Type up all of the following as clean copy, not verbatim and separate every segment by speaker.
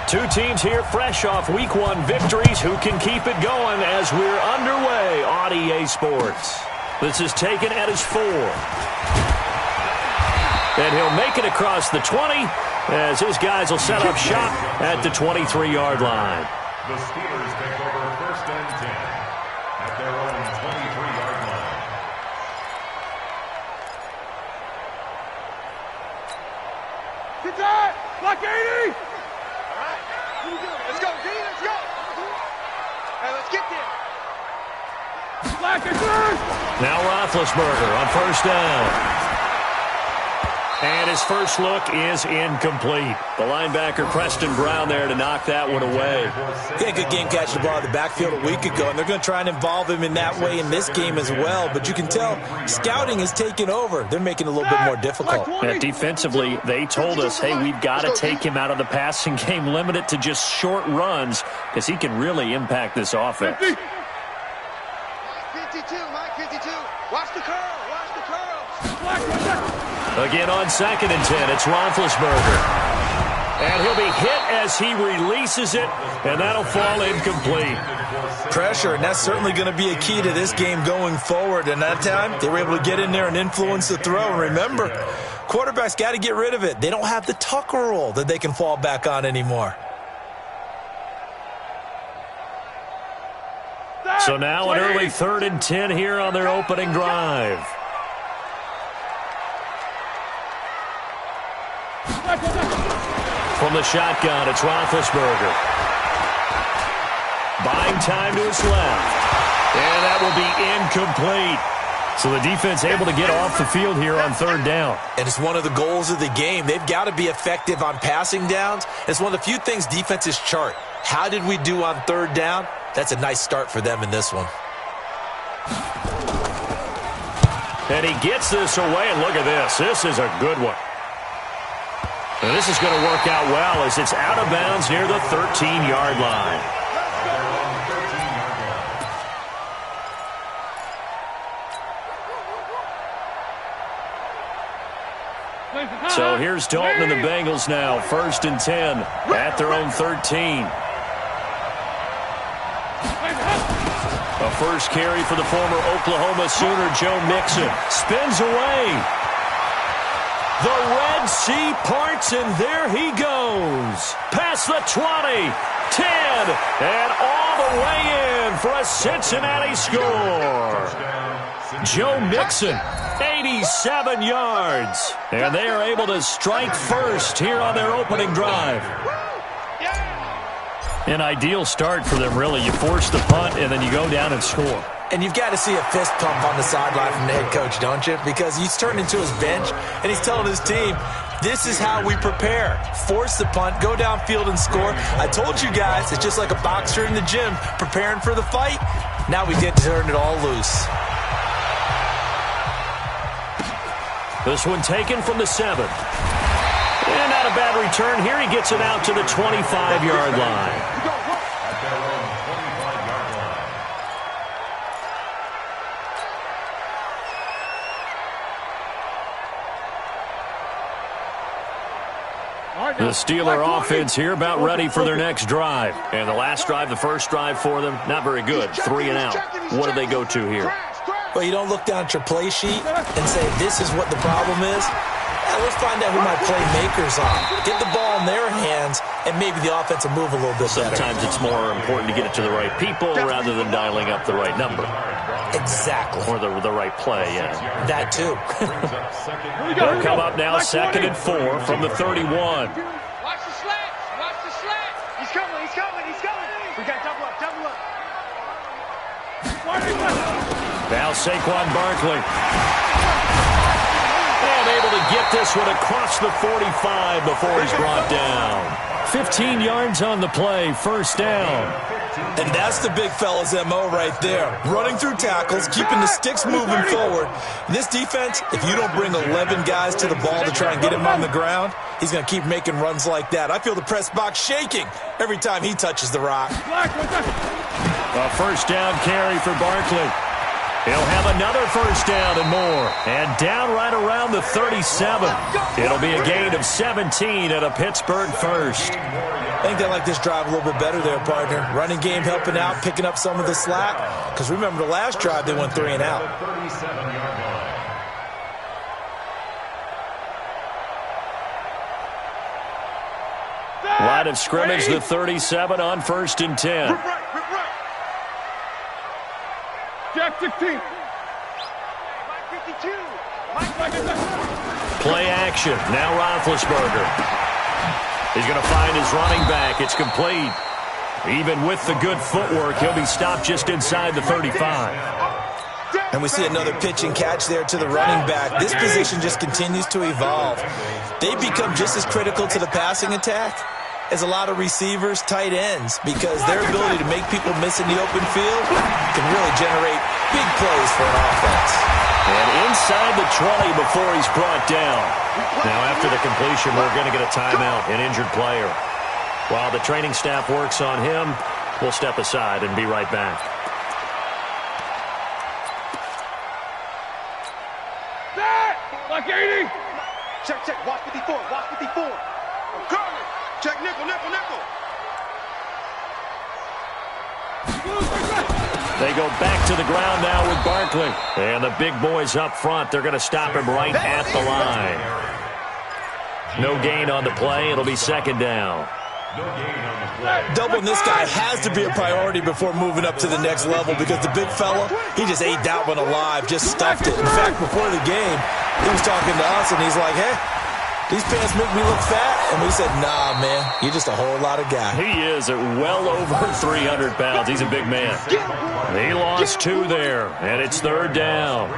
Speaker 1: Two teams here fresh off Week 1 victories. Who can keep it going as we're underway on EA Sports? This is taken at his 4. And he'll make it across the 20 as his guys will set up shop at the 23-yard line.
Speaker 2: The Steelers take over 1st and 10 at their own 23-yard line.
Speaker 3: Get that! Block 80! All right. Let's go, D. Let's go. All right, let's get there. Black and first.
Speaker 1: Now Roethlisberger on 1st down. And his first look is incomplete. The linebacker, Preston Brown, there to knock that one away.
Speaker 4: He had a good game catching the ball in the backfield a week ago, and they're going to try and involve him in that way in this game as well. But you can tell scouting is taking over. They're making it a little bit more difficult.
Speaker 1: Yeah, defensively, they told us, hey, we've got to take him out of the passing game, limit it to just short runs, because he can really impact this offense.
Speaker 3: 52, Mike 52. Watch the curl, watch the curl.
Speaker 1: Again on 2nd and 10, it's Roethlisberger. And he'll be hit as he releases it, and that'll fall incomplete.
Speaker 4: Pressure, and that's certainly going to be a key to this game going forward. And that time, they were able to get in there and influence the throw. And remember, quarterbacks got to get rid of it. They don't have the tuck rule that they can fall back on anymore.
Speaker 1: So now an early 3rd and 10 here on their opening drive. From the shotgun, it's Roethlisberger. Buying time to his left. And that will be incomplete. So the defense able to get off the field here on 3rd down.
Speaker 4: And it's one of the goals of the game. They've got to be effective on passing downs. It's one of the few things defenses chart. How did we do on 3rd down? That's a nice start for them in this one.
Speaker 1: And he gets this away, and look at this. This is a good one. And this is going to work out well as it's out of bounds near the 13-yard line. So here's Dalton and the Bengals now, 1st and 10 at their own 13. A first carry for the former Oklahoma Sooner, Joe Mixon. Spins away. The Red Sea parts, and there he goes. Past the 20, 10, and all the way in for a Cincinnati score. Joe Mixon, 87 yards. And they are able to strike first here on their opening drive. An ideal start for them, really. You force the punt, and then you go down and score.
Speaker 4: And you've got to see a fist pump on the sideline from the head coach, don't you? Because he's turned into his bench, and he's telling his team, this is how we prepare. Force the punt, go downfield and score. I told you guys, it's just like a boxer in the gym preparing for the fight. Now we get to turn it all loose.
Speaker 1: This one taken from the 7. And not a bad return here. He gets it out to the 25-yard line. The Steeler offense here about ready for their next drive. And the last drive, the first drive for them, not very good. 3 and out. What do they go to here?
Speaker 4: Well, you don't look down at your play sheet and say, this is what the problem is. Let's find out who my playmakers are. Get the ball in their hands, and maybe the offense will move a little bit better.
Speaker 1: Sometimes it's more important to get it to the right people rather than dialing up the right number.
Speaker 4: Exactly.
Speaker 1: Or the right play, yeah.
Speaker 4: That too.
Speaker 1: They'll come up now 2nd and 4 from the 31.
Speaker 3: Watch the slats. Watch the slats. He's coming. He's coming. He's coming. We got double up. Double up.
Speaker 1: Now Saquon Barkley. And able to get this one across the 45 before he's brought down. 15 yards on the play, 1st down.
Speaker 4: And that's the big fella's MO right there. Running through tackles, keeping the sticks moving forward. This defense, if you don't bring 11 guys to the ball to try and get him on the ground, he's going to keep making runs like that. I feel the press box shaking every time he touches the rock.
Speaker 1: A 1st down carry for Barkley. He'll have another first down and more. And down right around the 37. It'll be a gain of 17 at a Pittsburgh first.
Speaker 4: I think they like this drive a little bit better there, partner. Running game helping out, picking up some of the slack. Because remember the last drive, they went 3 and out.
Speaker 1: Line of scrimmage, the 37 on 1st and 10.
Speaker 3: Rip right. Jack 15. Mike 52.
Speaker 1: Play action. Now Roethlisberger. He's going to find his running back. It's complete. Even with the good footwork, he'll be stopped just inside the 35.
Speaker 4: And we see another pitch and catch there to the running back. This position just continues to evolve. They become just as critical to the passing attack as a lot of receivers, tight ends, because their ability to make people miss in the open field can really generate big plays for an offense.
Speaker 1: And inside the 20 before he's brought down. Now after the completion, we're going to get a timeout, an injured player. While the training staff works on him, we'll step aside and be right back.
Speaker 3: Like 80. Check. Watch 54. I'm coming. Check nickel.
Speaker 1: They go back to the ground now with Barkley. And the big boys up front, they're going to stop him right at the line. No gain on the play. It'll be second down.
Speaker 4: Doubling this guy has to be a priority before moving up to the next level because the big fella, he just ate that one alive, just stuffed it. In fact, before the game, he was talking to us, and he's like, hey, these pants make me look fat. And we said, nah, man, you're just a whole lot of guy.
Speaker 1: He is at well over 300 pounds. He's a big man. He lost 2 there, and it's third down.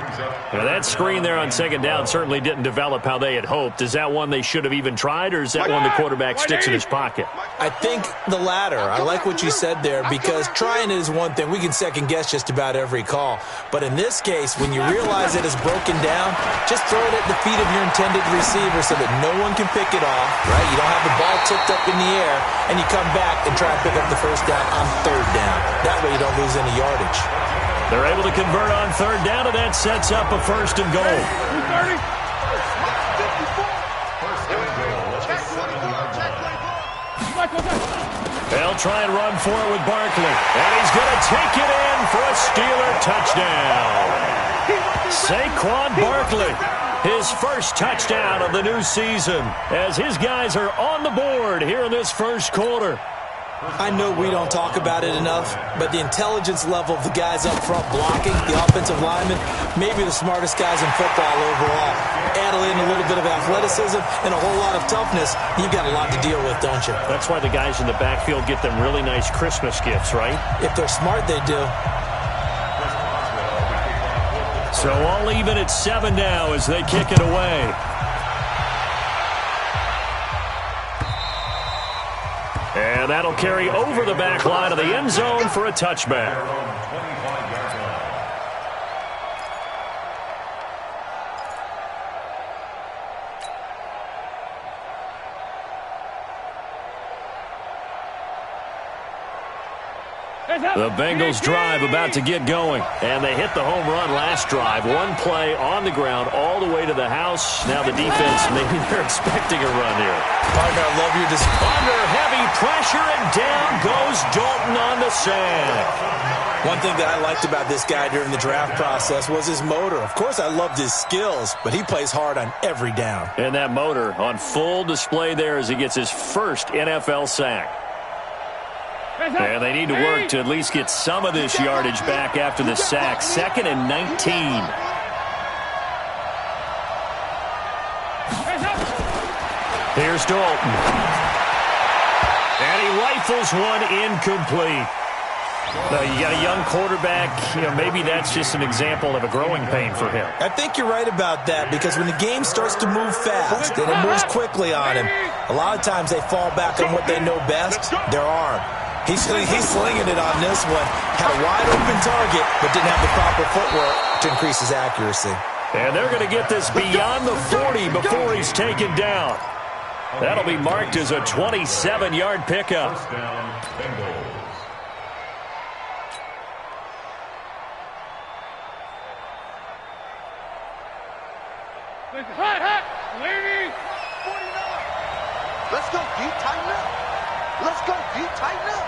Speaker 1: Now, that screen there on second down certainly didn't develop how they had hoped. Is that one they should have even tried, or is that one the quarterback sticks in his pocket?
Speaker 4: I think the latter. I like what you said there because trying it is one thing. We can second-guess just about every call. But in this case, when you realize it is broken down, just throw it at the feet of your intended receiver so that no one can pick it off, right? You don't have the ball tipped up in the air, and you come back and try and pick up the first down on third down. That way you don't lose any yardage.
Speaker 1: They're able to convert on third down, and that sets up a first and goal.
Speaker 3: 230.
Speaker 1: They'll try and run for it with Barkley. And he's going to take it in for a Steeler touchdown. Saquon Barkley, his first touchdown of the new season, as his guys are on the board here in this first quarter.
Speaker 4: I know we don't talk about it enough, but the intelligence level of the guys up front blocking, the offensive linemen, maybe the smartest guys in football overall. Add in a little bit of athleticism and a whole lot of toughness, you've got a lot to deal with, don't you?
Speaker 1: That's why the guys in the backfield get them really nice Christmas gifts, right?
Speaker 4: If they're smart, they do.
Speaker 1: So all even at 7 now as they kick it away. And that'll carry over the back line of the end zone for a touchback. The Bengals drive about to get going. And they hit the home run last drive. One play on the ground all the way to the house. Now the defense, maybe they're expecting a run here.
Speaker 4: Partner, I love your
Speaker 1: Under heavy pressure, and down goes Dalton on the sack.
Speaker 4: One thing that I liked about this guy during the draft process was his motor. Of course, I loved his skills, but he plays hard on every down.
Speaker 1: And that motor on full display there as he gets his first NFL sack. And they need to work to at least get some of this yardage back after the sack. 2nd and 19. Here's Dalton. And he rifles one incomplete. Now, you got a young quarterback. You know, maybe that's just an example of a growing pain for him.
Speaker 4: I think you're right about that because when the game starts to move fast and it moves quickly on him, a lot of times they fall back on what they know best, their arm. He's slinging it on this one. Had a wide-open target, but didn't have the proper footwork to increase his accuracy.
Speaker 1: And they're going to get this beyond the 40 before he's taken down. That'll be marked as a 27-yard pickup.
Speaker 3: Hot. Lady. 49. Let's go, D. Tighten up. Let's go, D. Tighten up.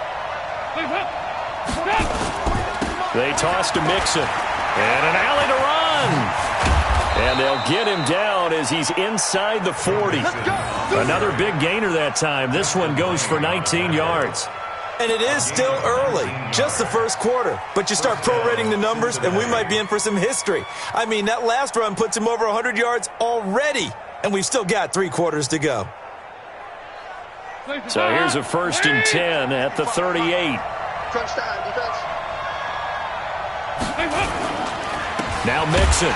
Speaker 1: They toss to Mixon. And an alley to run. And they'll get him down as he's inside the 40. Another big gainer that time. This one goes for 19 yards.
Speaker 4: And it is still early, just the first quarter. But you start prorating the numbers, and we might be in for some history. I mean, that last run puts him over 100 yards already, and we've still got 3 quarters to go.
Speaker 1: So here's a 1st and 10 at the 38.
Speaker 3: Crunch time, defense.
Speaker 1: Now Mixon.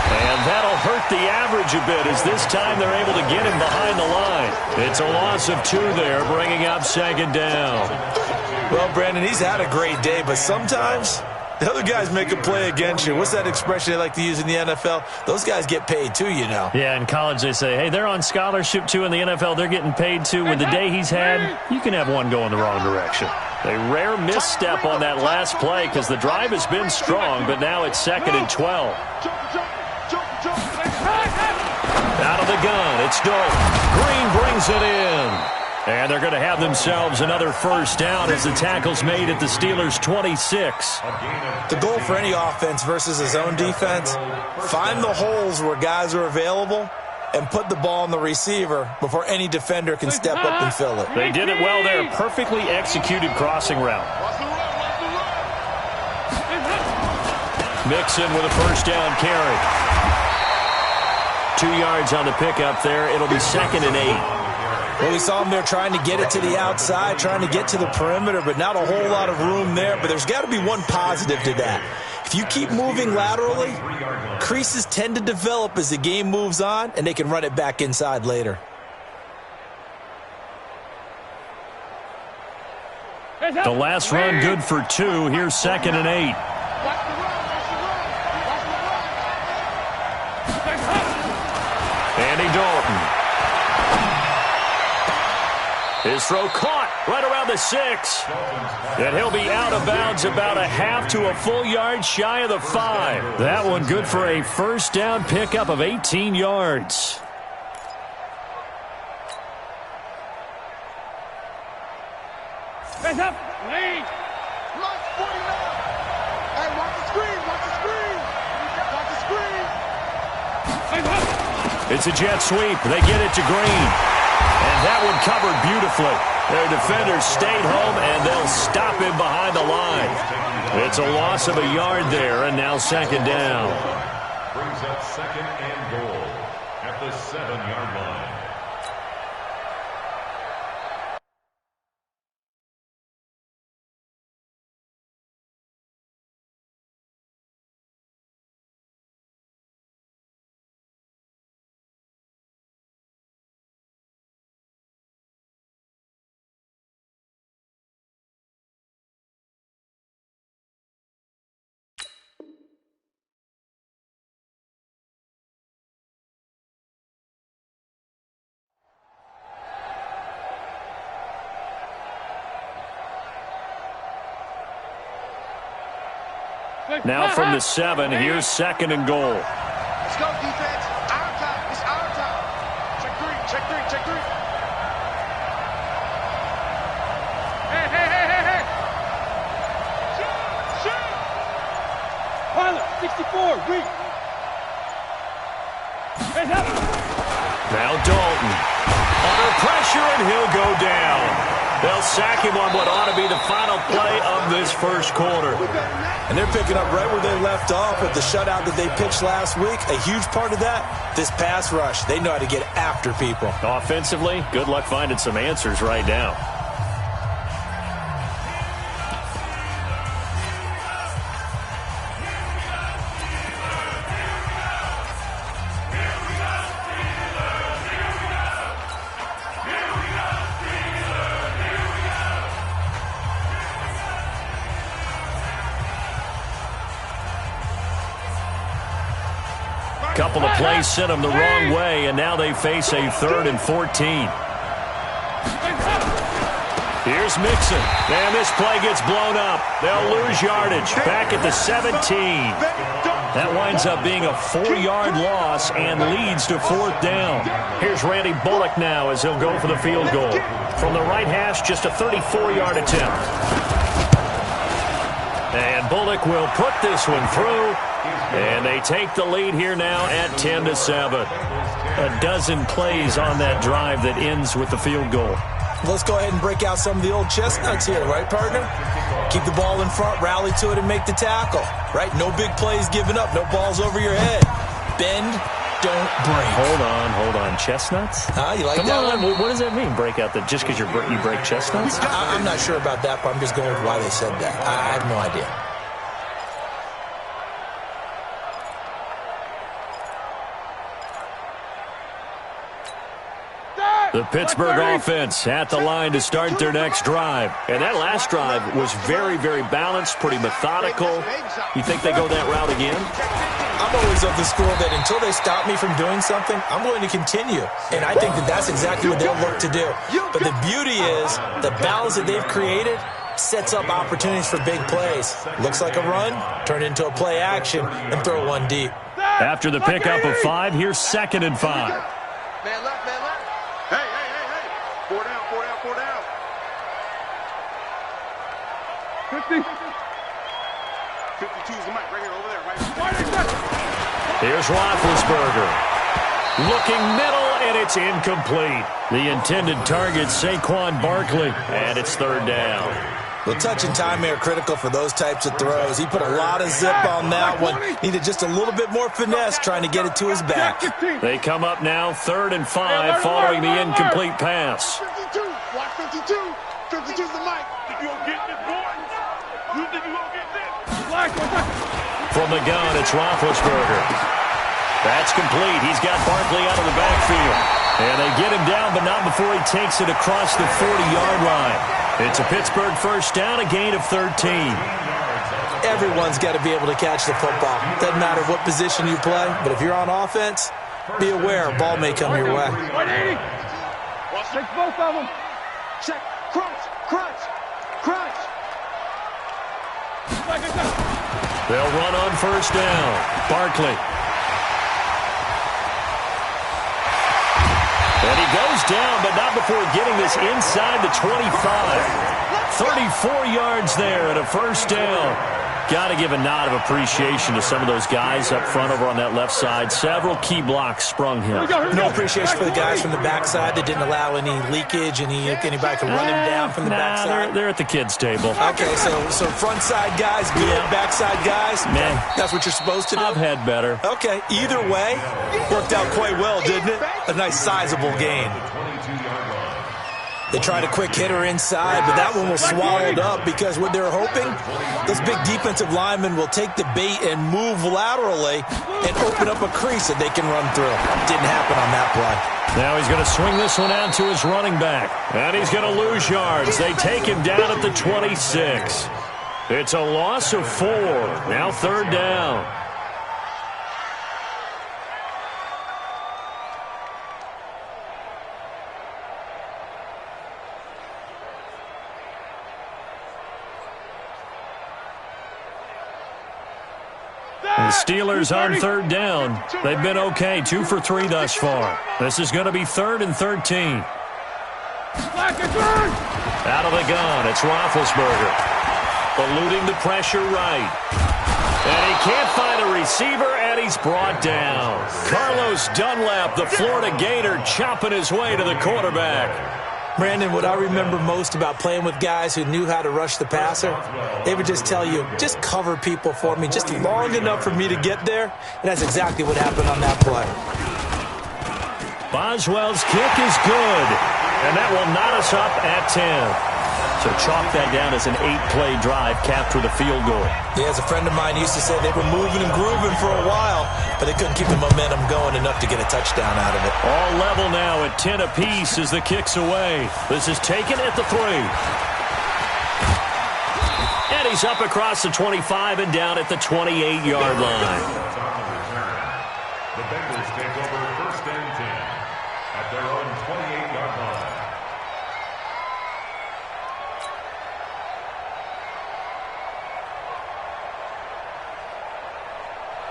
Speaker 1: And that'll hurt the average a bit as this time they're able to get him behind the line. It's a loss of 2 there, bringing up 2nd down.
Speaker 4: Well, Brandon, he's had a great day, but sometimes the other guys make a play against you. What's that expression they like to use in the NFL? Those guys get paid too, you know.
Speaker 1: Yeah, in college they say, hey, they're on scholarship too. In the NFL, they're getting paid too. With the day he's had, you can have one go in the wrong direction. A rare misstep on that last play because the drive has been strong, but now it's 2nd and 12. Out of the gun, it's Dalton. Green brings it in. And they're going to have themselves another 1st down as the tackle's made at the Steelers' 26.
Speaker 4: The goal for any offense versus a zone defense, find the holes where guys are available and put the ball on the receiver before any defender can step up and fill it.
Speaker 1: They did it well there. Perfectly executed crossing route. Mixon with a 1st down carry. 2 yards on the pickup there. It'll be 2nd and 8.
Speaker 4: Well, we saw him there trying to get it to the outside, trying to get to the perimeter, but not a whole lot of room there. But there's got to be one positive to that. If you keep moving laterally, creases tend to develop as the game moves on, and they can run it back inside later.
Speaker 1: The last run good for 2. Here's 2nd and 8. Andy Dalton. His throw caught right around the 6. And he'll be out of bounds about a half to a full yard shy of the 5. That one good for a 1st down pickup of 18 yards.
Speaker 3: Hands up. Lead. Plus 49. Hey, watch the screen. Watch the screen. Watch the screen. Hands up.
Speaker 1: It's a jet sweep. They get it to Green. And that one covered beautifully. Their defenders stayed home, and they'll stop him behind the line. It's a loss of a yard there, and now 2nd down.
Speaker 2: Brings up 2nd and goal at the 7-yard line.
Speaker 1: Now from the 7, here's 2nd and goal.
Speaker 3: Let's go, defense. Our time. It's our time. Check 3. Check 3. Check 3. Hey. Shoot. Pilot, 64. Weak. Hands up.
Speaker 1: Now Dalton. Under pressure, and he'll go down. They'll sack him on what ought to be the final play of this 1st quarter.
Speaker 4: And they're picking up right where they left off with the shutout that they pitched last week. A huge part of that, this pass rush. They know how to get after people.
Speaker 1: Offensively, good luck finding some answers right now. Couple of plays sent them the wrong way, and now they face a 3rd and 14. Here's Mixon, and this play gets blown up. They'll lose yardage back at the 17. That winds up being a 4-yard loss and leads to 4th down. Here's Randy Bullock now as he'll go for the field goal. From the right hash, just a 34-yard attempt. And Bullock will put this one through. And they take the lead here now at 10-7. A dozen plays on that drive that ends with the field goal.
Speaker 4: Let's go ahead and break out some of the old chestnuts here, right, partner? Keep the ball in front, rally to it, and make the tackle, right? No big plays given up, no balls over your head. Bend, don't break.
Speaker 1: Hold on. Chestnuts?
Speaker 4: You like
Speaker 1: Come
Speaker 4: that
Speaker 1: on.
Speaker 4: one?
Speaker 1: What does that mean, break out? Just because you break chestnuts?
Speaker 4: I'm not sure about that, but I'm just going with why they said that. I have no idea.
Speaker 1: The Pittsburgh offense at the line to start their next drive. And that last drive was very, very balanced, pretty methodical. You think they go that route again?
Speaker 4: I'm always of the school that until they stop me from doing something, I'm going to continue. And I think that that's exactly what they'll look to do. But the beauty is the balance that they've created sets up opportunities for big plays. Looks like a run, turn into a play action, and throw one deep.
Speaker 1: After the pickup of 5, here's 2nd and 5.
Speaker 3: Man left, man left. Hey. 4 down. 50. 52 is the mic right here, over there, right?
Speaker 1: Here's Roethlisberger. Looking middle, and it's incomplete. The intended target, Saquon Barkley, and it's 3rd down.
Speaker 4: Well, touch and time are critical for those types of throws. He put a lot of zip on that one. Needed just a little bit more finesse trying to get it to his back.
Speaker 1: They come up now 3rd and 5 following the incomplete pass.
Speaker 3: 52. Watch 52. 52's the mic. Think you gonna get this, boy? You think you gonna get this?
Speaker 1: From the gun, it's Roethlisberger. That's complete. He's got Barkley out of the backfield. And they get him down, but not before he takes it across the 40-yard line. It's a Pittsburgh 1st down, a gain of 13.
Speaker 4: Everyone's got to be able to catch the football. Doesn't matter what position you play, but if you're on offense, be aware a ball may come your way.
Speaker 3: 180. Take both of them. Check. Crunch.
Speaker 1: They'll run on 1st down. Barkley. And he goes down, but not before getting this inside the 25. 34 yards there at a 1st down. Got to give a nod of appreciation to some of those guys up front over on that left side. Several key blocks sprung here.
Speaker 4: No appreciation for the guys from the backside that didn't allow any leakage, anybody could run him down from the backside.
Speaker 1: They're at the kids' table.
Speaker 4: Okay, so front side guys, good, backside guys,
Speaker 1: man,
Speaker 4: that's what you're supposed to do?
Speaker 1: I've had better.
Speaker 4: Okay, either way, worked out quite well, didn't it? A nice sizable gain. They tried a quick hitter inside, but that one was swallowed up because what they're hoping, those big defensive linemen will take the bait and move laterally and open up a crease that they can run through. Didn't happen on that play.
Speaker 1: Now he's going to swing this one out to his running back. And he's going to lose yards. They take him down at the 26. It's a loss of 4. Now 3rd down. The Steelers on 3rd down. They've been okay, 2 for 3 thus far. This is going to be 3rd and 13. Out of the gun, it's Roethlisberger. Eluding the pressure right. And he can't find a receiver, and he's brought down. Carlos Dunlap, the Florida Gator, chopping his way to the quarterback.
Speaker 4: Brandon, what I remember most about playing with guys who knew how to rush the passer, they would just tell you, just cover people for me, just long enough for me to get there. And that's exactly what happened on that play.
Speaker 1: Boswell's kick is good, and that will knot us up at 10. So chalk that down as an 8-play drive capped with a field goal.
Speaker 4: Yeah, as a friend of mine used to say, they were moving and grooving for a while, but they couldn't keep the momentum going enough to get a touchdown out of it.
Speaker 1: All level now at 10 apiece as the kick's away. This is taken at the 3. And he's up across the 25 and down at the 28-yard line.
Speaker 2: The Bengals take over 1st and 10 at their own 28-yard line.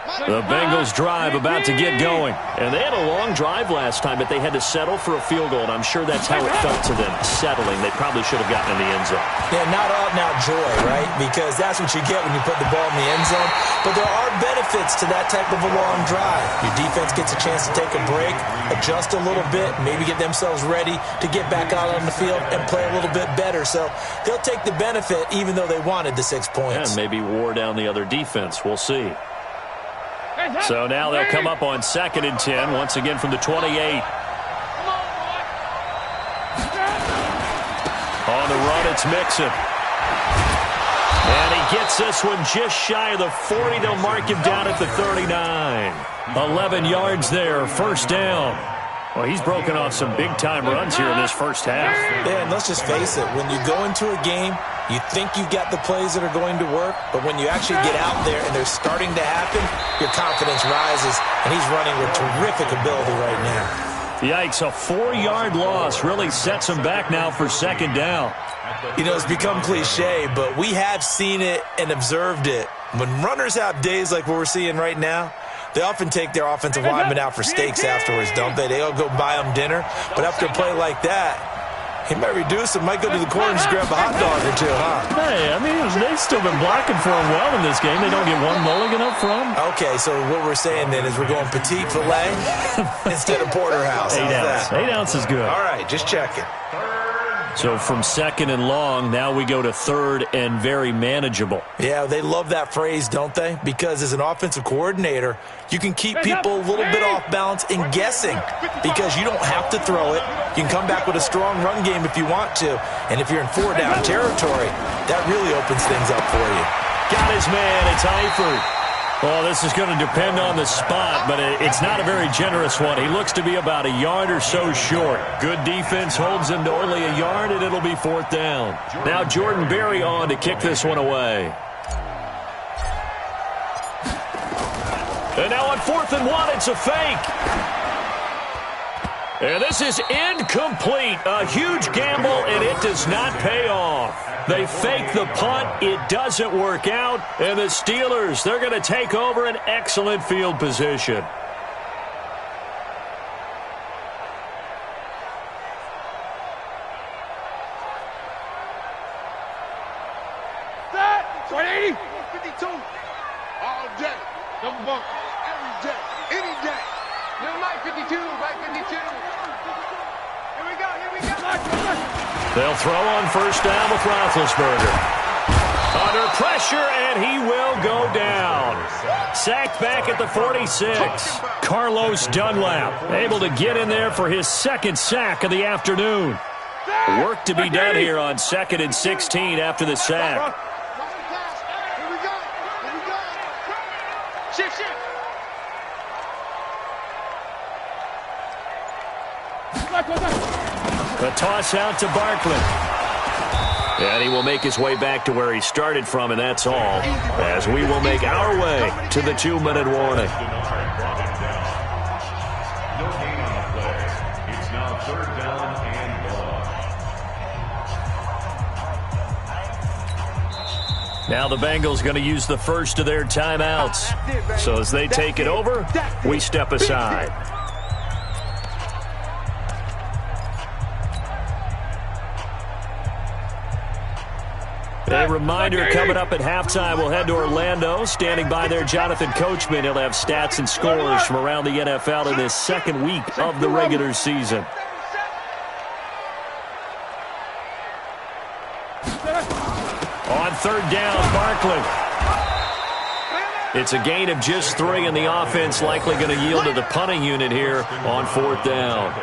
Speaker 1: The Bengals drive about to get going. And they had a long drive last time, but they had to settle for a field goal, and I'm sure that's how it felt to them, settling. They probably should have gotten in the end zone.
Speaker 4: Yeah, not out-and-out joy, right? Because that's what you get when you put the ball in the end zone. But there are benefits to that type of a long drive. Your defense gets a chance to take a break, adjust a little bit, maybe get themselves ready to get back out on the field and play a little bit better. So they'll take the benefit even though they wanted the 6 points.
Speaker 1: And maybe wore down the other defense. We'll see. So now they'll come up on 2nd and 10, once again from the 28. On the run, it's Mixon. And he gets this one just shy of the 40. They'll mark him down at the 39. 11 yards there, first down. Well, he's broken off some big-time runs here in this first half.
Speaker 4: Yeah, and let's just face it. When you go into a game, you think you've got the plays that are going to work, but when you actually get out there and they're starting to happen, your confidence rises, and he's running with terrific ability right now.
Speaker 1: Yikes, a 4-yard loss really sets him back now for 2nd down.
Speaker 4: You know, it's become cliche, but we have seen it and observed it. When runners have days like what we're seeing right now, they often take their offensive linemen out for steaks afterwards, don't they? They all go buy them dinner. But after a play like that, he might reduce it, might go to the corner and just grab a hot dog or two, huh?
Speaker 1: Hey, I mean, they've still been blocking for him well in this game. They don't get one mulligan up front.
Speaker 4: Okay, so what we're saying then is we're going petite filet instead of porterhouse.
Speaker 1: 8 ounce. 8 ounce is good.
Speaker 4: All right, just checking.
Speaker 1: So from 2nd and long, now we go to 3rd and very manageable.
Speaker 4: Yeah, they love that phrase, don't they? Because as an offensive coordinator, you can keep people a little bit off balance in guessing because you don't have to throw it. You can come back with a strong run game if you want to. And if you're in 4-down territory, that really opens things up for you.
Speaker 1: Got his man. It's Eifert. Well, this is going to depend on the spot, but it's not a very generous one. He looks to be about a yard or so short. Good defense holds him to only a yard, and it'll be 4th down. Now Jordan Berry on to kick this one away. And now on 4th and 1, it's a fake. And this is incomplete. A huge gamble, and it does not pay off. They fake the punt. It doesn't work out. And the Steelers, they're going to take over an excellent field position.
Speaker 3: Set. 180. 52. All day. Double bump. Every day. Any day. Little Mike 52. Mike 52. Here we go. Here we go.
Speaker 1: They'll throw on 1st down with Roethlisberger. Under pressure, and he will go down. Sacked back at the 46. Carlos Dunlap able to get in there for his 2nd sack of the afternoon. Work to be done here on 2nd and 16 after the sack.
Speaker 3: Here we go. Here we go. Shift.
Speaker 1: The toss out to Barkley. And he will make his way back to where he started from, and that's all, as we will make our way to the 2-minute warning.
Speaker 2: No gain on the play. It's now 3rd down and long.
Speaker 1: Now the Bengals going to use the first of their timeouts. So as they take it over, we step aside. A reminder, coming up at halftime, we'll head to Orlando. Standing by there, Jonathan Coachman. He'll have stats and scores from around the NFL in this 2nd week of the regular season. On 3rd down, Barkley. It's a gain of just 3, and the offense likely going to yield to the punting unit here on 4th down.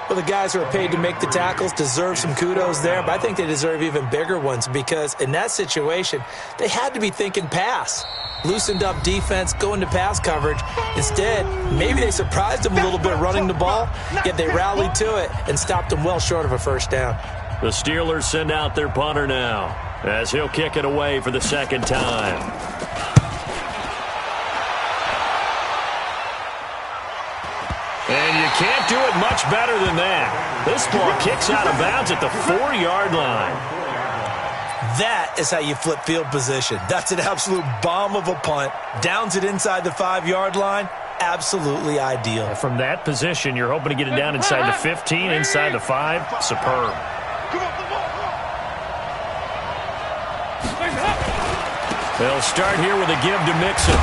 Speaker 4: Well, the guys who are paid to make the tackles deserve some kudos there, but I think they deserve even bigger ones because in that situation, they had to be thinking pass. Loosened up defense, going to pass coverage. Instead, maybe they surprised them a little bit running the ball, yet they rallied to it and stopped them well short of a 1st down.
Speaker 1: The Steelers send out their punter now as he'll kick it away for the 2nd time. And you can't do it much better than that. This ball kicks out of bounds at the 4-yard line.
Speaker 4: That is how you flip field position. That's an absolute bomb of a punt. Downs it inside the 5-yard line. Absolutely ideal.
Speaker 1: From that position, you're hoping to get it down inside the 15, inside the 5. Superb. They'll start here with a give to Mixon.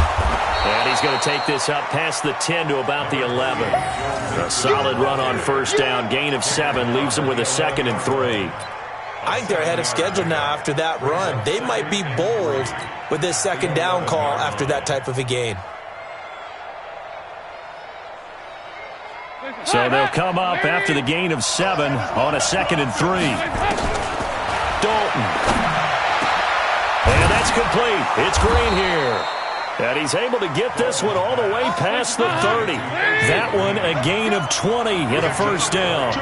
Speaker 1: And he's going to take this up past the 10 to about the 11. A solid run on first down. Gain of 7 leaves them with a 2nd and 3.
Speaker 4: I think they're ahead of schedule now after that run. They might be bold with this 2nd down call after that type of a gain.
Speaker 1: So they'll come up after the gain of 7 on a 2nd and 3. Dalton. And that's complete. It's Green here. And he's able to get this one all the way past the 30. That one a gain of 20 and a first down.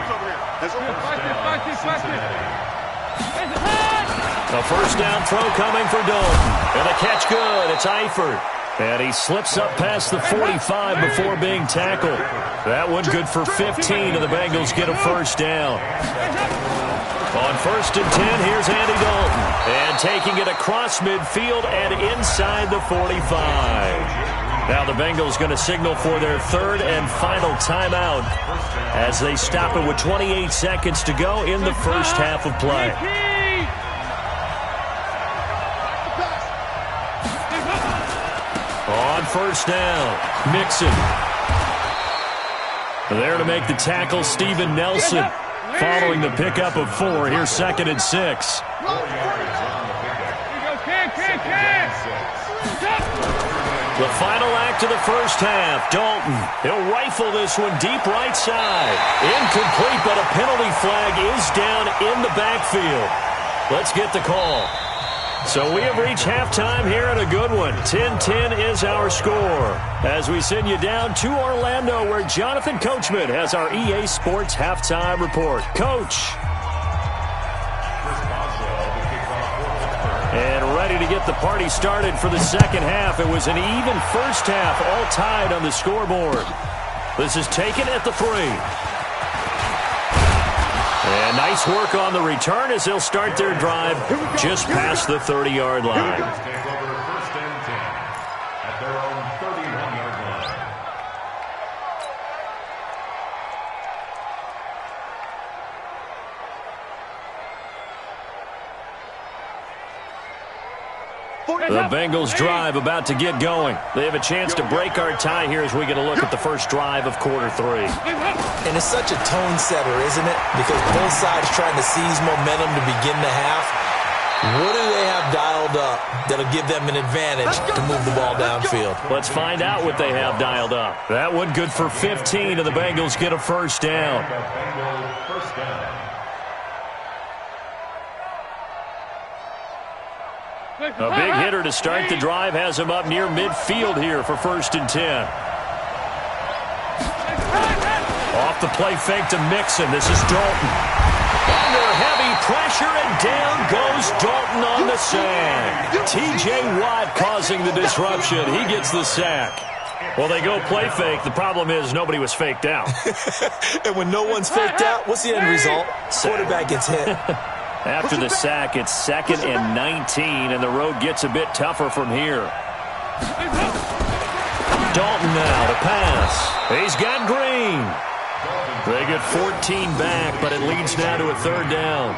Speaker 1: A first down throw coming for Dalton. And the catch good. It's Eifert. And he slips up past the 45 before being tackled. That one good for 15, and the Bengals get a first down. On 1st and 10, here's Andy Dalton. And taking it across midfield and inside the 45. Now the Bengals going to signal for their 3rd and final timeout as they stop it with 28 seconds to go in the first half of play. On first down, Mixon. There to make the tackle, Steven Nelson. Following the pickup of 4, here's 2nd and 6. The final act of the first half, Dalton. He'll rifle this one deep right side. Incomplete, but a penalty flag is down in the backfield. Let's get the call. So we have reached halftime here in a good one. 10-10 is our score as we send you down to Orlando where Jonathan Coachman has our EA Sports halftime report. Coach. And ready to get the party started for the second half. It was an even first half, all tied on the scoreboard. This is taken at the 3. And nice work on the return as they'll start their drive just past the 30-yard line.
Speaker 2: Take over 1st and 10 at their own 31-yard line.
Speaker 1: The Bengals drive about to get going. They have a chance to break our tie here as we get a look at the first drive of quarter 3.
Speaker 4: And it's such a tone setter, isn't it? Because both sides trying to seize momentum to begin the half. What do they have dialed up that'll give them an advantage to move the ball downfield?
Speaker 1: Let's find out what they have dialed up. That one good for 15, and the Bengals get a first down.
Speaker 2: First down.
Speaker 1: A big hitter to start the drive has him up near midfield here for 1st and 10. Off the play fake to Mixon. This is Dalton. Under heavy pressure, and down goes Dalton on the sack. T.J. Watt causing the disruption. He gets the sack. Well, they go play fake. The problem is nobody was faked out.
Speaker 4: And when no one's faked out, what's the end result? Quarterback gets hit.
Speaker 1: After the sack, it's 2nd and 19, and the road gets a bit tougher from here. Dalton now to pass. He's got Green. They get 14 back, but it leads now to a 3rd down.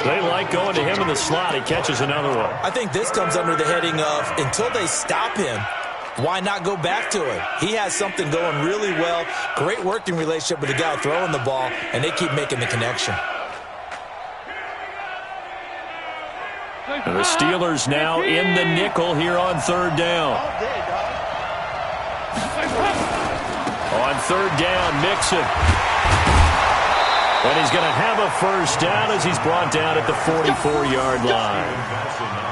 Speaker 1: They like going to him in the slot. He catches another one.
Speaker 4: I think this comes under the heading of until they stop him, why not go back to it? He has something going really well. Great working relationship with the guy throwing the ball, and they keep making the connection.
Speaker 1: The Steelers now in the nickel here on 3rd down. On 3rd down, Mixon. And he's going to have a first down as he's brought down at the 44-yard line.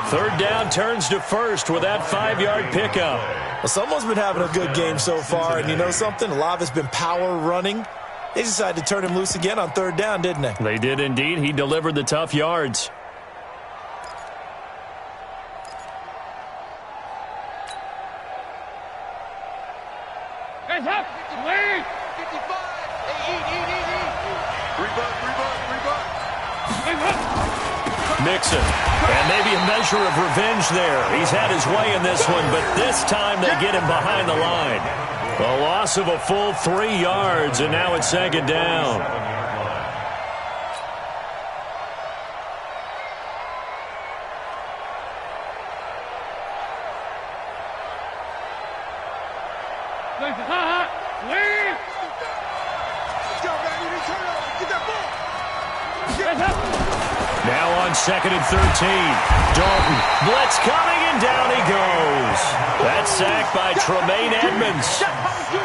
Speaker 1: 3rd down turns to 1st with that 5-yard pickup.
Speaker 4: Well, someone's been having a good game so far, and you know something? A lot of it's been power running. They decided to turn him loose again on 3rd down, didn't they?
Speaker 1: They did indeed. He delivered the tough yards. Mixon. And maybe a measure of revenge there. He's had his way in this one, but this time they get him behind the line. A loss of a full 3 yards, and now it's second down. Now on 2nd and 13. Dalton, blitz coming, and down he goes. That sack by Tremaine Edmonds.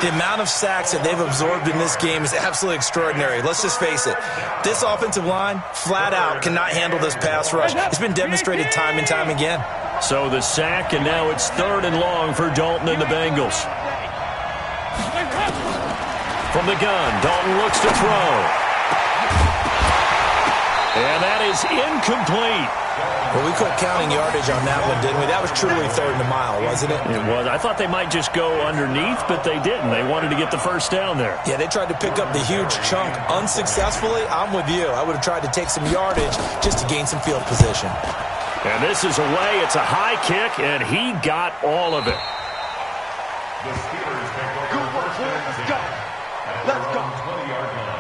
Speaker 4: The amount of sacks that they've absorbed in this game is absolutely extraordinary. Let's just face it. This offensive line, flat out, cannot handle this pass rush. It's been demonstrated time and time again.
Speaker 1: So the sack, and now it's 3rd and long for Dalton and the Bengals. From the gun, Dalton looks to throw. And that is incomplete.
Speaker 4: Well, we quit counting yardage on that one, didn't we? That was truly 3rd and a mile, wasn't it?
Speaker 1: It was. I thought they might just go underneath, but they didn't. They wanted to get the first down there.
Speaker 4: Yeah, they tried to pick up the huge chunk unsuccessfully. I'm with you. I would have tried to take some yardage just to gain some field position.
Speaker 1: And this is away. It's a high kick, and he got all of it.
Speaker 2: The Steelers take over first and 10 at their own 20-yard line.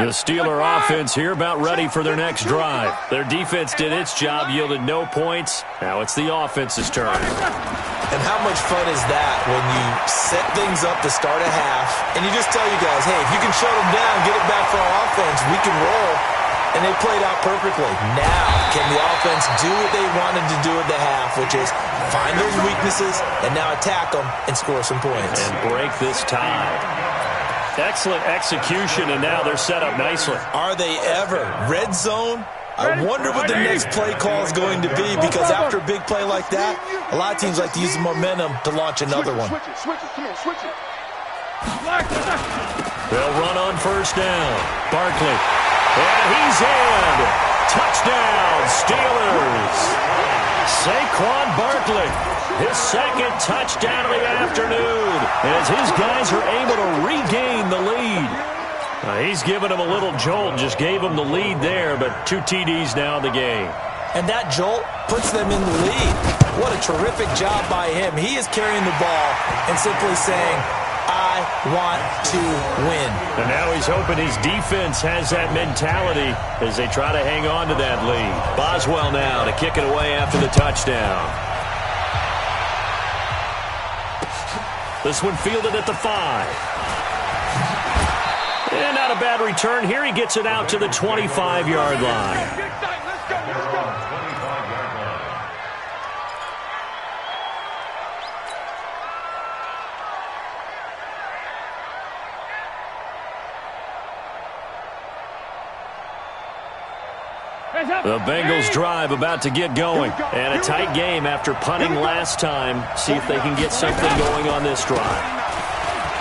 Speaker 1: The Steeler offense here about ready for their next drive. Their defense did its job, yielded no points. Now it's the offense's turn.
Speaker 4: And how much fun is that when you set things up to start a half and you just tell you guys, hey, if you can shut them down, get it back for our offense, we can roll. And they played out perfectly. Now, can the offense do what they wanted to do at the half, which is find those weaknesses and now attack them and score some points.
Speaker 1: And break this tie. Excellent execution, and now they're set up nicely.
Speaker 4: Are they ever? Red zone? I wonder what the next play call is going to be, because after a big play like that, a lot of teams like to use the momentum to launch another one.
Speaker 1: They'll run on first down. Barkley. And he's in. Touchdown, Steelers. Saquon Barkley, his second touchdown of the afternoon, as his guys are able to regain the lead. He's given him a little jolt, just gave him the lead there, but 2 TDs now in the game.
Speaker 4: And that jolt puts them in the lead. What a terrific job by him. He is carrying the ball and simply saying, I want to win.
Speaker 1: And now he's hoping his defense has that mentality as they try to hang on to that lead. Boswell now to kick it away after the touchdown. This one fielded at the 5. And not a bad return here. He gets it out to the 25-yard line. The Bengals drive about to get going. And a tight game after punting last time. See if they can get something going on this drive.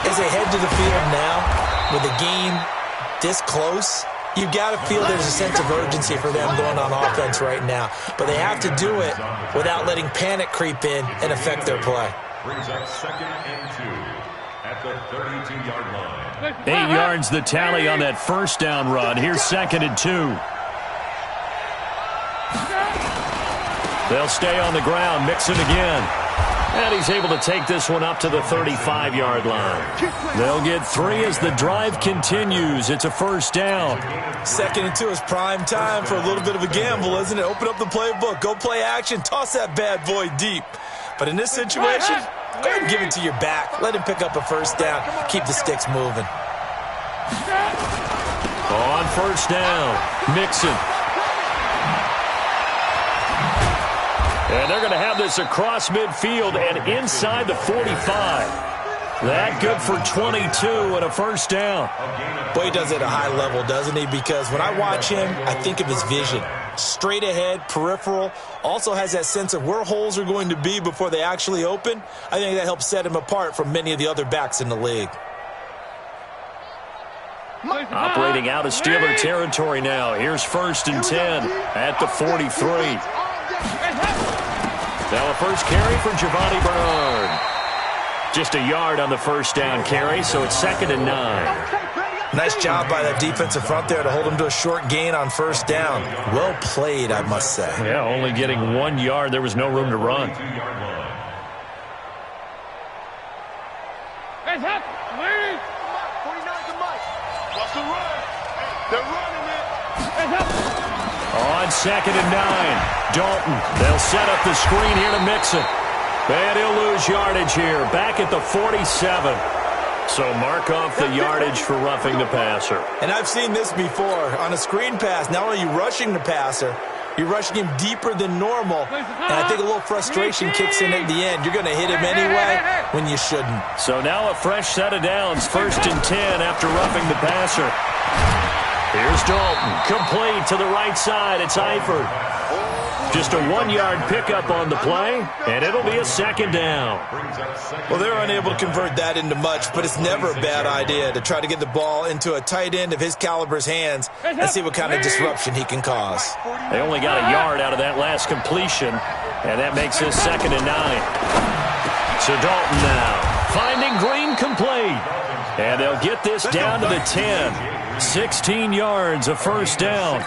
Speaker 4: As they head to the field now, with the game this close, you've got to feel there's a sense of urgency for them going on offense right now. But they have to do it without letting panic creep in and affect their play.
Speaker 2: Brings up 2nd and 2 at the 32-yard line.
Speaker 1: 8 yards the tally on that first down run. Here's 2nd and 2. They'll stay on the ground, Mixon again. And he's able to take this one up to the 35-yard line. They'll get 3 as the drive continues. It's a first down.
Speaker 4: 2nd and 2 is prime time for a little bit of a gamble, isn't it? Open up the playbook, go play action, toss that bad boy deep. But in this situation, go ahead and give it to your back. Let him pick up a first down. Keep the sticks moving.
Speaker 1: On first down, Mixon. And they're going to have this across midfield and inside the 45. That good for 22 and a first down.
Speaker 4: Boy, he does it at a high level, doesn't he? Because when I watch him, I think of his vision. Straight ahead, peripheral. Also has that sense of where holes are going to be before they actually open. I think that helps set him apart from many of the other backs in the league.
Speaker 1: Operating out of Steeler territory now. Here's 1st and 10 at the 43. Now a first carry for Giovanni Bernard. Just a yard on the first down carry, so it's 2nd and 9.
Speaker 4: Nice job by that defensive front there to hold him to a short gain on 1st down. Well played, I must say.
Speaker 1: Yeah, only getting 1 yard. There was no room to run. On 2nd and 9, Dalton. They'll set up the screen here to Mixon. And he'll lose yardage here, back at the 47. So mark off the yardage for roughing the passer.
Speaker 4: And I've seen this before. On a screen pass, not only are you rushing the passer, you're rushing him deeper than normal. And I think a little frustration kicks in at the end. You're going to hit him anyway when you shouldn't.
Speaker 1: So now a fresh set of downs, 1st and 10 after roughing the passer. Here's Dalton, complete to the right side. It's Eifert. Just a 1-yard pickup on the play, and it'll be a 2nd down.
Speaker 4: Well, they're unable to convert that into much, but it's never a bad idea to try to get the ball into a tight end of his caliber's hands and see what kind of disruption he can cause.
Speaker 1: They only got a yard out of that last completion, and that makes this 2nd and 9. So Dalton now, finding Green complete. And they'll get this down to the 10. 16 yards, a first down.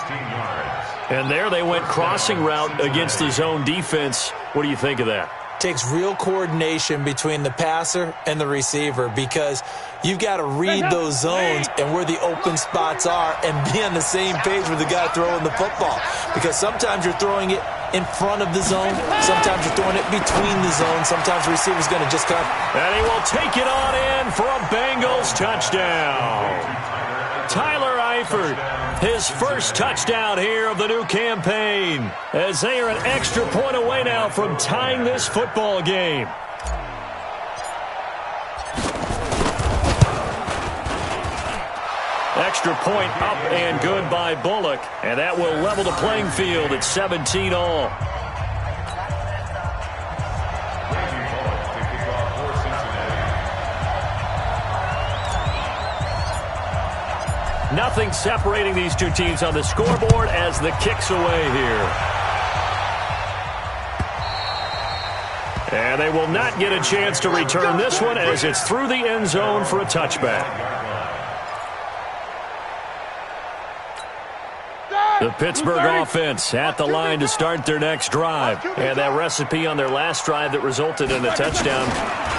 Speaker 1: And there they went crossing route against the zone defense. What do you think of that?
Speaker 4: Takes real coordination between the passer and the receiver because you've got to read those zones and where the open spots are and be on the same page with the guy throwing the football. Because sometimes you're throwing it in front of the zone. Sometimes you're throwing it between the zones. Sometimes the receiver's going to just come.
Speaker 1: And he will take it on in for a Bengals touchdown. Tyler Eifert, his first touchdown here of the new campaign, as they are an extra point away now from tying this football game. Extra point up and good by Bullock, and that will level the playing field at 17 all. Nothing separating these two teams on the scoreboard as the kick's away here. And they will not get a chance to return this one as it's through the end zone for a touchback. The Pittsburgh offense at the line to start their next drive. And that recipe on their last drive that resulted in a touchdown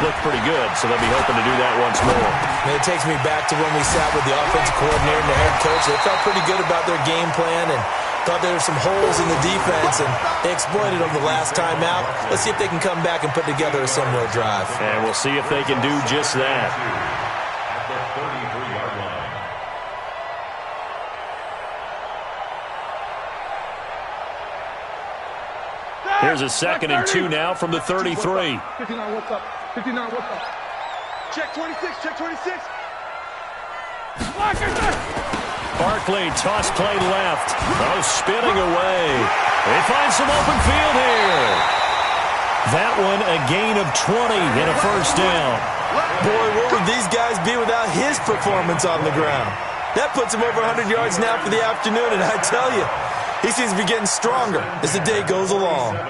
Speaker 1: looked pretty good, so they'll be hoping to do that once more.
Speaker 4: And it takes me back to when we sat with the offensive coordinator and the head coach. They felt pretty good about their game plan and thought there were some holes in the defense, and they exploited them the last time out. Let's see if they can come back and put together a similar drive.
Speaker 1: And we'll see if they can do just that.
Speaker 2: At the 33-yard line.
Speaker 1: Here's a 2nd and 2 now from the 33.
Speaker 3: 59, what's up? 59, what's up? Check 26, check 26.
Speaker 1: Barkley, toss play left. Oh, spinning away. They find some open field here. That one a gain of 20 and a first down.
Speaker 4: Boy, what would these guys be without his performance on the ground? That puts him over 100 yards now for the afternoon, and I tell you, he seems to be getting stronger as the day goes along.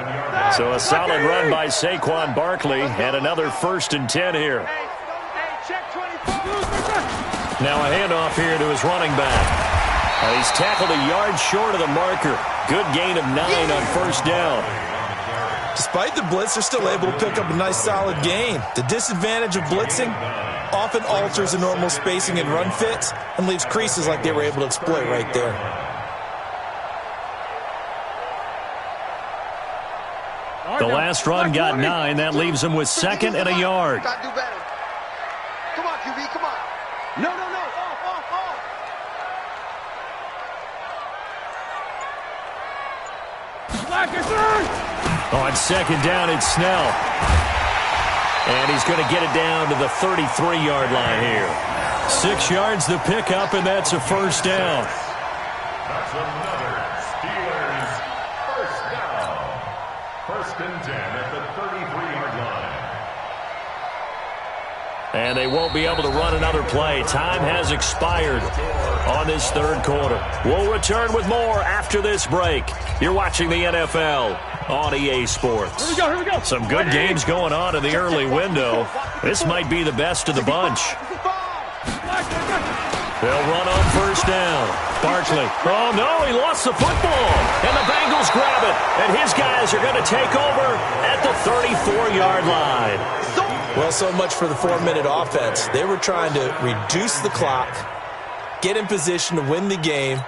Speaker 1: So a solid run by Saquon Barkley and another 1st and 10 here. Now a handoff here to his running back. He's tackled a yard short of the marker. Good gain of 9 on first down.
Speaker 4: Despite the blitz, they're still able to pick up a nice solid gain. The disadvantage of blitzing often alters the normal spacing and run fits and leaves creases like they were able to exploit right there.
Speaker 1: The last run got 9. That leaves him with 2nd and a yard.
Speaker 3: Come on, QB, come on. No.
Speaker 1: On 2nd down, it's Snell. And he's going to get it down to the 33-yard line here. 6 yards the pickup, and that's a first down.
Speaker 2: That's another Steelers first down. 1st and 10 at the 33-yard line.
Speaker 1: And they won't be able to run another play. Time has expired on this third quarter. We'll return with more after this break. You're watching the NFL on EA Sports.
Speaker 3: Here we go.
Speaker 1: Some good games going on in the early window. This might be the best of the bunch. They'll run on first down. Barkley. Oh, no, he lost the football. And the Bengals grab it. And his guys are going to take over at the 34-yard line.
Speaker 4: Well, so much for the 4-minute offense. They were trying to reduce the clock, get in position to win the game,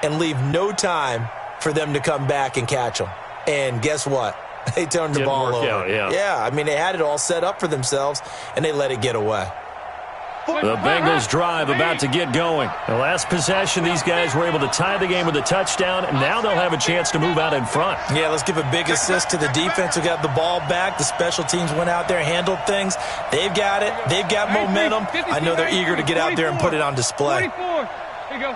Speaker 4: and leave no time for them to come back and catch them. And guess what? They turned the ball over. Yeah, I mean, they had it all set up for themselves, and they let it get away.
Speaker 1: The Bengals drive about to get going. The last possession, these guys were able to tie the game with a touchdown, and now they'll have a chance to move out in front.
Speaker 4: Yeah, let's give a big assist to the defense who got the ball back. The special teams went out there, handled things. They've got it. They've got momentum. I know they're eager to get out there and put it on display.
Speaker 3: 24. Here you go.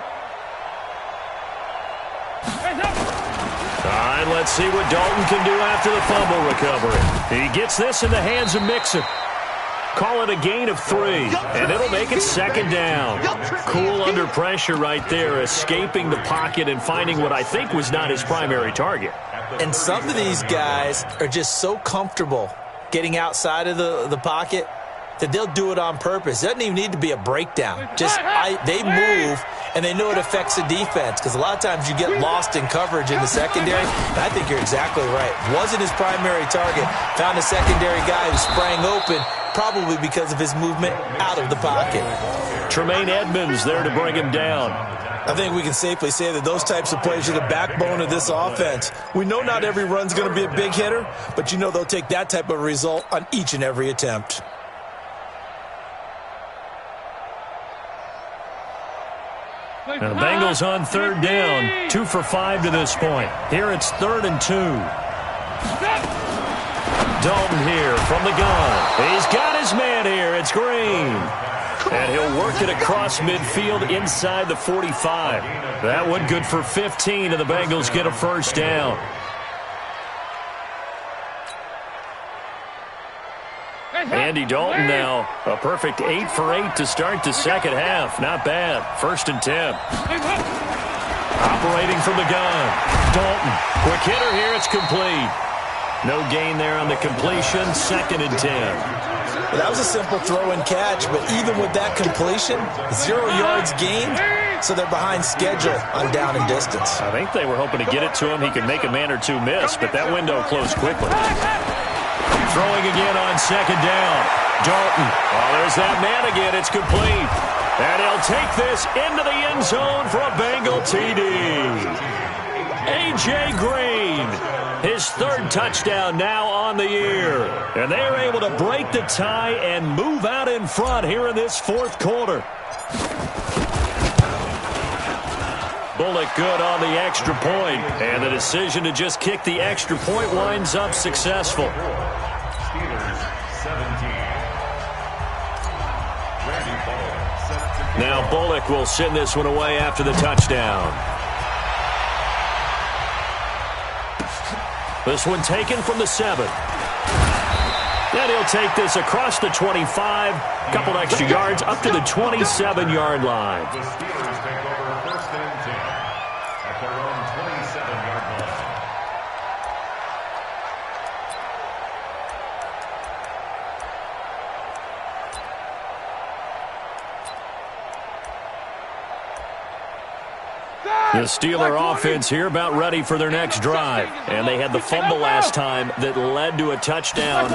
Speaker 1: All right, let's see what Dalton can do after the fumble recovery. He gets this in the hands of Mixon. Call it a gain of 3, and it'll make it second down. Cool under pressure right there, escaping the pocket and finding what I think was not his primary target.
Speaker 4: And some of these guys are just so comfortable getting outside of the pocket that they'll do it on purpose. It doesn't even need to be a breakdown. They move, and they know it affects the defense because a lot of times you get lost in coverage in the secondary, and I think you're exactly right. Wasn't his primary target. Found a secondary guy who sprang open, probably because of his movement out of the pocket.
Speaker 1: Tremaine Edmonds there to bring him down.
Speaker 4: I think we can safely say that those types of plays are the backbone of this offense. We know not every run's going to be a big hitter, but you know they'll take that type of result on each and every attempt.
Speaker 1: Now the Bengals on third down, 2 for 5 to this point. Here it's 3rd and 2. Dalton here from the gun. He's got his man here. It's Green. And he'll work it across midfield inside the 45. That one good for 15, and the Bengals get a first down. Andy Dalton now, a perfect 8 for 8 to start the second half. Not bad. 1st and 10. Operating from the gun. Dalton. Quick hitter here. It's complete. No gain there on the completion. 2nd and 10.
Speaker 4: Well, that was a simple throw and catch, but even with that completion, 0 yards gained, so they're behind schedule on down and distance.
Speaker 1: I think they were hoping to get it to him. He could make a man or two miss, but that window closed quickly. Throwing again on 2nd down. Dalton. Oh, there's that man again. It's complete. And he'll take this into the end zone for a Bengal TD. A.J. Green. His 3rd touchdown now on the year. And they are able to break the tie and move out in front here in this 4th quarter. Bullock good on the extra point. And the decision to just kick the extra point winds up successful. Now Bullock will send this one away after the touchdown. This one taken from the 7. Then he'll take this across the 25. Couple extra yards up to the 27-yard line.
Speaker 2: The Steelers take over 1st and 10 at their own 27-yard line.
Speaker 1: The Steeler offense here about ready for their next drive. And they had the fumble last time that led to a touchdown.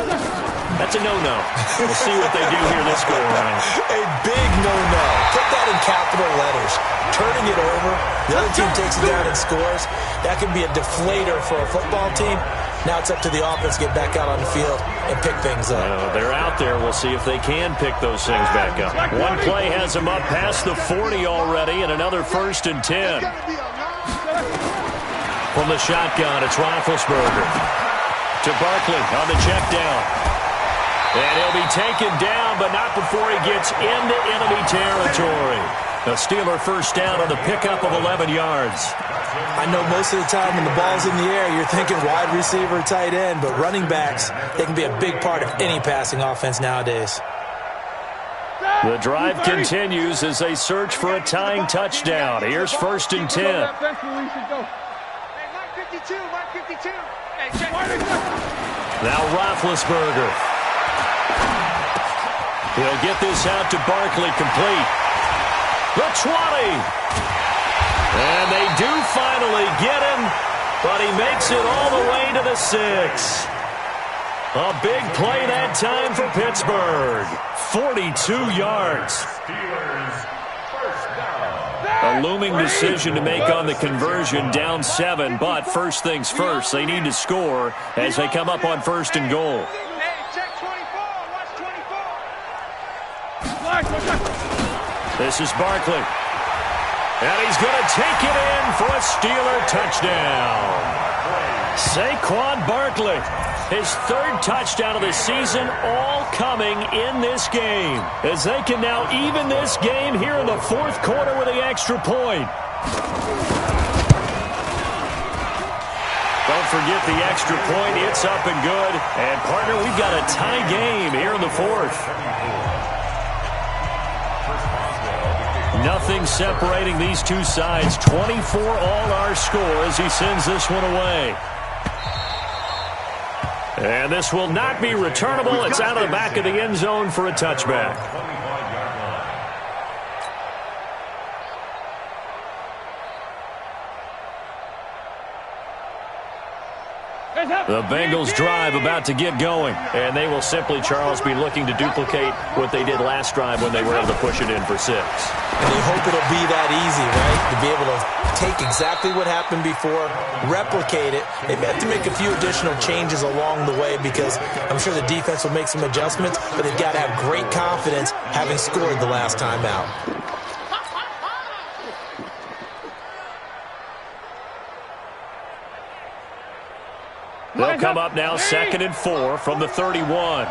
Speaker 1: That's a no-no. We'll see what they do here this go around.
Speaker 4: A big no-no. Put that in capital letters. Turning it over, the other team takes it down and scores. That can be a deflator for a football team. Now it's up to the offense to get back out on the field and pick things up.
Speaker 1: They're out there. We'll see if they can pick those things back up. One play has them up past the 40 already, and another 1st and 10. From the shotgun, it's Roethlisberger. To Barkley on the check down. And he'll be taken down, but not before he gets into enemy territory. A Steeler first down on the pickup of 11 yards.
Speaker 4: I know most of the time when the ball's in the air, you're thinking wide receiver, tight end, but running backs, they can be a big part of any passing offense nowadays.
Speaker 1: The drive continues as they search for a tying touchdown. Here's 1st and 10. Now Roethlisberger. He'll get this out to Barkley, complete. The 20. And they do finally get him, but he makes it all the way to the 6. A big play that time for Pittsburgh. 42 yards. A looming decision to make on the conversion, down 7, but first things first, they need to score as they come up on 1st and goal. This is Barkley. And he's going to take it in for a Steeler touchdown. Saquon Barkley, his 3rd touchdown of the season, all coming in this game, as they can now even this game here in the 4th quarter with the extra point. Don't forget the extra point. It's up and good. And, partner, we've got a tie game here in the 4th. Nothing separating these two sides. 24 all our score as he sends this one away. And this will not be returnable. It's out of the back of the end zone for a touchback. The Bengals drive about to get going, and they will simply, Charles, be looking to duplicate what they did last drive when they were able to push it in for 6.
Speaker 4: And they hope it'll be that easy, right? To be able to take exactly what happened before, replicate it. They may have to make a few additional changes along the way because I'm sure the defense will make some adjustments, but they've got to have great confidence having scored the last time out.
Speaker 1: They'll come up now 2nd and 4 from the 31.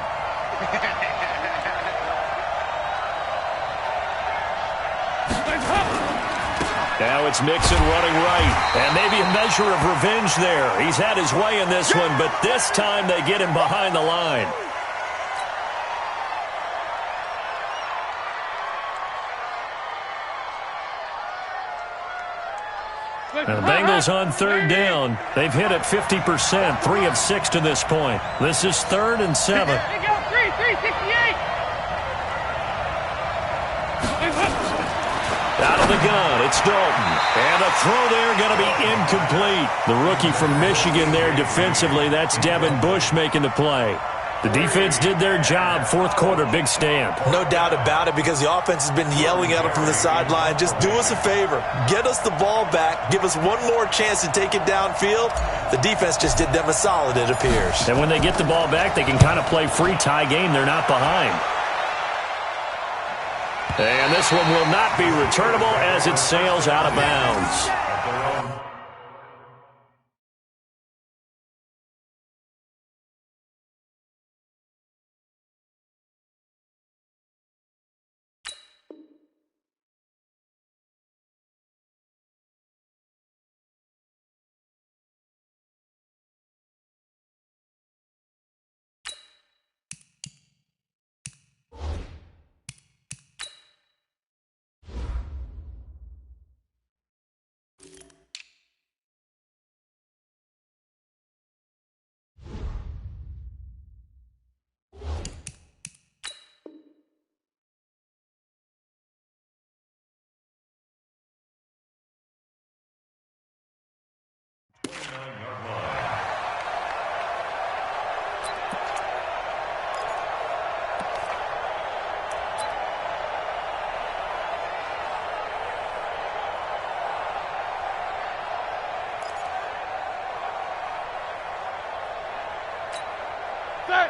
Speaker 1: Now it's Mixon running right. And maybe a measure of revenge there. He's had his way in this one, but this time they get him behind the line. And the Bengals on 3rd down. They've hit it 50%, 3 of 6 to this point. This is 3rd and 7. Out of the gun, it's Dalton. And a throw there going to be incomplete. The rookie from Michigan there defensively. That's Devin Bush making the play. The defense did their job. 4th quarter, big stand.
Speaker 4: No doubt about it, because the offense has been yelling at them from the sideline. Just do us a favor. Get us the ball back. Give us one more chance to take it downfield. The defense just did them a solid, it appears.
Speaker 1: And when they get the ball back, they can kind of play free tie game. They're not behind. And this one will not be returnable as it sails out of bounds.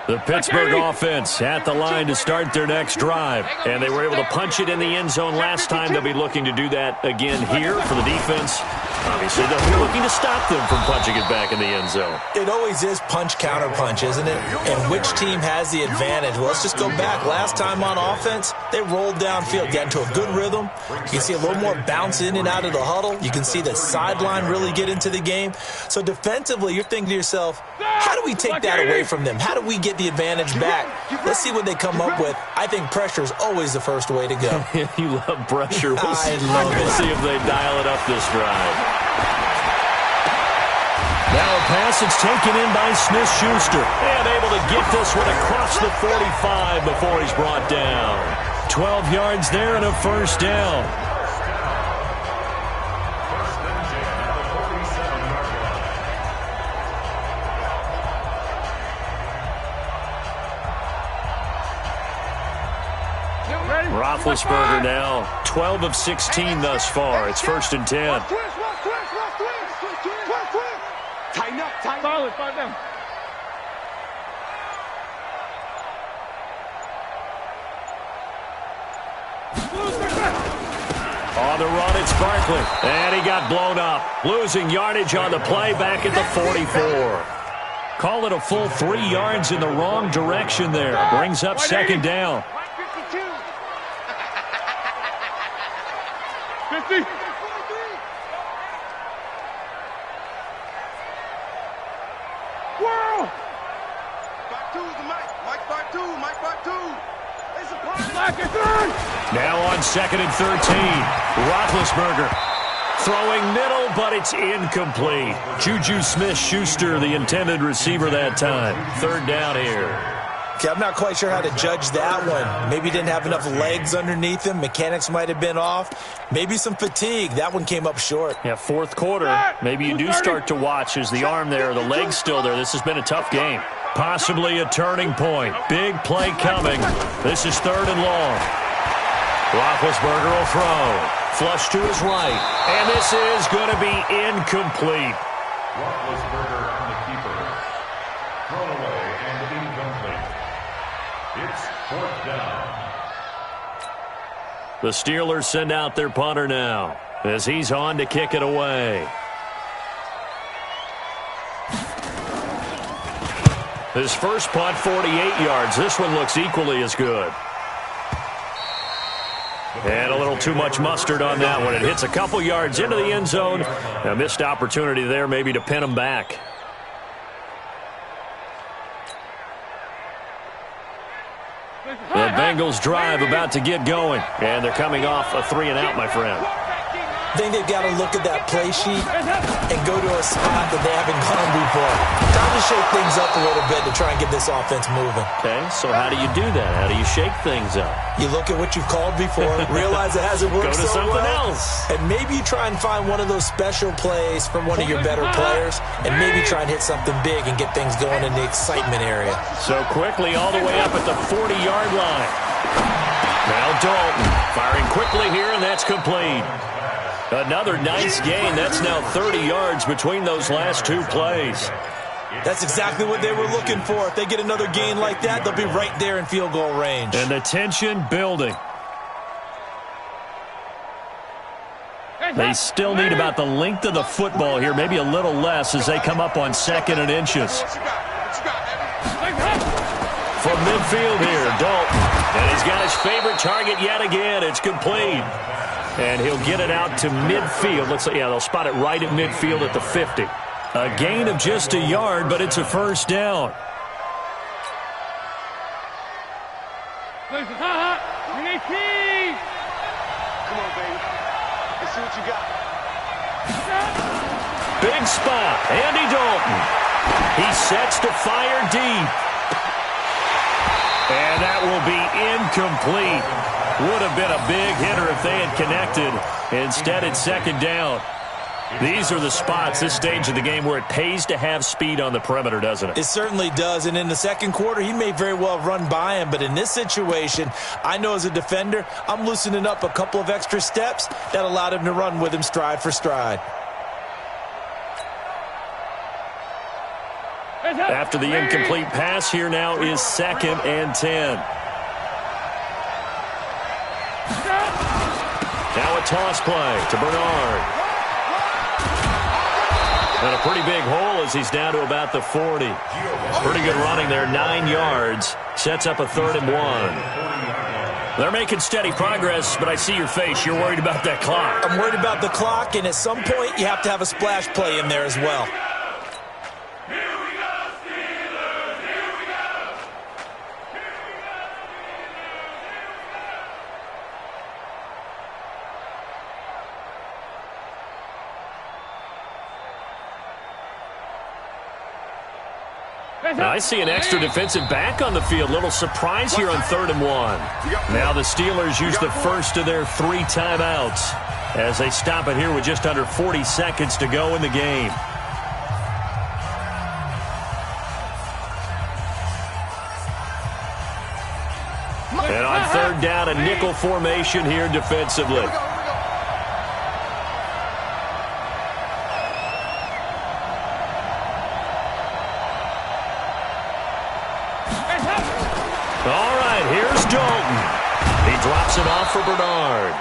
Speaker 1: The Pittsburgh offense at the line to start their next drive. And they were able to punch it in the end zone last time. They'll be looking to do that again here for the defense. Obviously, they'll be looking to stop them from punching it back in the end zone.
Speaker 4: It always is punch-counter-punch, isn't it? And which team has the advantage? Well, let's just go back. Last time on offense, they rolled downfield, got into a good rhythm. You can see a little more bounce in and out of the huddle. You can see the sideline really get into the game. So defensively, you're thinking to yourself, how do we take that away from them? How do we get the advantage back? Let's see what they come up with. I think pressure is always the first way to go.
Speaker 1: You love pressure. We'll
Speaker 4: I love it.
Speaker 1: see if they dial it up this drive. Now a pass that's taken in by Smith-Schuster. And able to get this one across the 45 before he's brought down. 12 yards there and a first down. Roethlisberger now 12 of 16 thus far. It's 1st and 10.
Speaker 3: Tighten up, tighten up. Solid, find them.
Speaker 1: On the run, it's Barkley. And he got blown up. Losing yardage on the play back at the 44. Call it a full 3 yards in the wrong direction there. Brings up 2nd down.
Speaker 3: 50. World. Back two, the Mike. Mike back two. Mike back two. It's a black and third.
Speaker 1: Now on 2nd and 13. Roethlisberger throwing middle, but it's incomplete. Juju Smith-Schuster, the intended receiver that time. 3rd down here.
Speaker 4: Okay, I'm not quite sure how to judge that one. Maybe he didn't have enough legs underneath him. Mechanics might have been off. Maybe some fatigue. That one came up short.
Speaker 1: Yeah, 4th quarter. Maybe you do start to watch as the arm there, the leg's still there. This has been a tough game. Possibly a turning point. Big play coming. This is 3rd and long. Roethlisberger will throw. Flush to his right. And this is going to be incomplete.
Speaker 2: Roethlisberger on the keeper. Thrown away and incomplete. It's 4th down.
Speaker 1: The Steelers send out their punter now as he's on to kick it away. His first punt, 48 yards. This one looks equally as good. And a little too much mustard on that one. It hits a couple yards into the end zone. A missed opportunity there maybe to pin him back. The Bengals drive about to get going. And they're coming off a 3-and-out, my friend.
Speaker 4: I think they've got to look at that play sheet and go to a spot that they haven't gone before. Time to shake things up a little bit to try and get this offense moving.
Speaker 1: Okay, so how do you do that? How do you shake things up?
Speaker 4: You look at what you've called before, realize it hasn't worked
Speaker 1: Go to
Speaker 4: so
Speaker 1: something
Speaker 4: well,
Speaker 1: else.
Speaker 4: and maybe you try and find one of those special plays from one of your better players, and maybe try and hit something big and get things going in the excitement area.
Speaker 1: So quickly all the way up at the 40-yard line. Now Dalton firing quickly here, and that's complete. Another nice gain. That's now 30 yards between those last 2 plays.
Speaker 4: That's exactly what they were looking for. If they get another gain like that, they'll be right there in field goal range.
Speaker 1: And the tension building. They still need about the length of the football here, maybe a little less as they come up on 2nd and inches. From midfield here, Dalton. And he's got his favorite target yet again. It's complete. And he'll get it out to midfield. Yeah, they'll spot it right at midfield at the 50. A gain of just a yard, but it's a first down.
Speaker 3: Come on, baby. Let's see what you got.
Speaker 1: Big spot. Andy Dalton. He sets to fire deep. And that will be incomplete. Would have been a big hitter if they had connected. Instead, it's 2nd down. These are the spots, this stage of the game, where it pays to have speed on the perimeter, doesn't it?
Speaker 4: It certainly does, and in the 2nd quarter, he may very well run by him, but in this situation, I know as a defender, I'm loosening up a couple of extra steps that allowed him to run with him stride for stride.
Speaker 1: After the incomplete pass, here now is 2nd and 10. Now a toss play to Bernard. And a pretty big hole as he's down to about the 40. Pretty good running there, 9 yards. Sets up a 3rd and 1. They're making steady progress, but I see your face. You're worried about that clock.
Speaker 4: I'm worried about the clock, and at some point you have to have a splash play in there as well.
Speaker 1: I see an extra defensive back on the field. Little surprise here on 3rd and 1. Now the Steelers use the first of their 3 timeouts as they stop it here with just under 40 seconds to go in the game. And on 3rd down, a nickel formation here defensively. All right, here's Dalton. He drops it off for Bernard.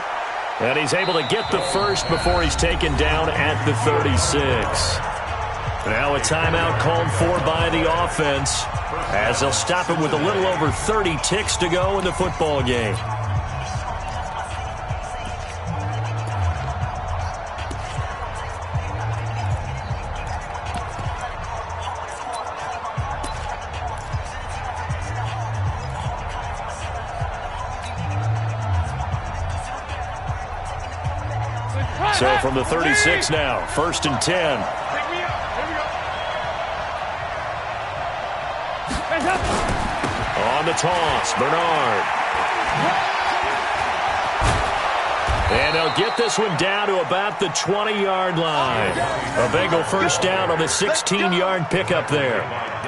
Speaker 1: And he's able to get the first before he's taken down at the 36. Now a timeout called for by the offense as they'll stop it with a little over 30 ticks to go in the football game. So from the 36 now, 1st and 10. On the toss, Bernard. And they'll get this one down to about the 20-yard line. A Bengal first down on the 16-yard pickup there.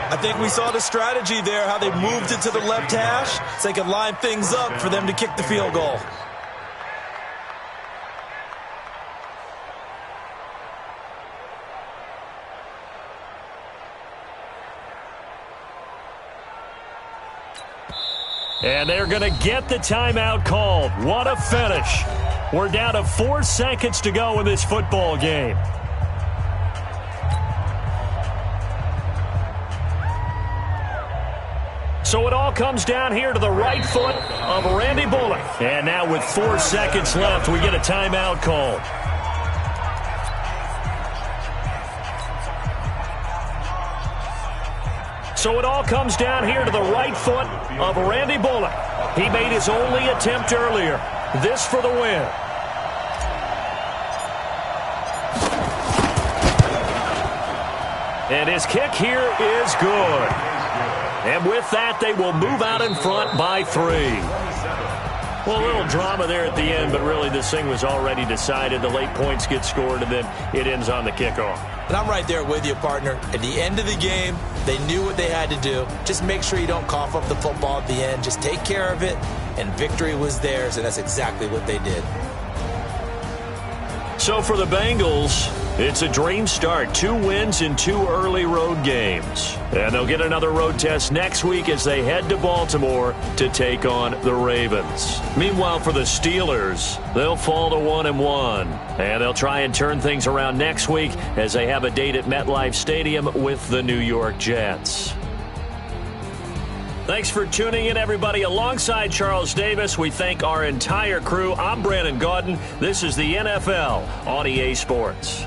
Speaker 4: I think we saw the strategy there, how they moved it to the left hash so they could line things up for them to kick the field goal.
Speaker 1: And they're going to get the timeout called. What a finish. We're down to 4 seconds to go in this football game. So it all comes down here to the right foot of Randy Bullock. And now with 4 seconds left, we get a timeout called. So it all comes down here to the right foot of Randy Bullock. He made his only attempt earlier. This for the win. And his kick here is good. And with that, they will move out in front by 3. Well, a little drama there at the end, but really this thing was already decided. The late points get scored, and then it ends on the kickoff.
Speaker 4: And I'm right there with you, partner. At the end of the game, they knew what they had to do. Just make sure you don't cough up the football at the end. Just take care of it, and victory was theirs, and that's exactly what they did.
Speaker 1: So for the Bengals, it's a dream start. 2 wins in 2 early road games. And they'll get another road test next week as they head to Baltimore to take on the Ravens. Meanwhile, for the Steelers, they'll fall to 1-1. And they'll try and turn things around next week as they have a date at MetLife Stadium with the New York Jets. Thanks for tuning in, everybody. Alongside Charles Davis, we thank our entire crew. I'm Brandon Gaudin. This is the NFL on EA Sports.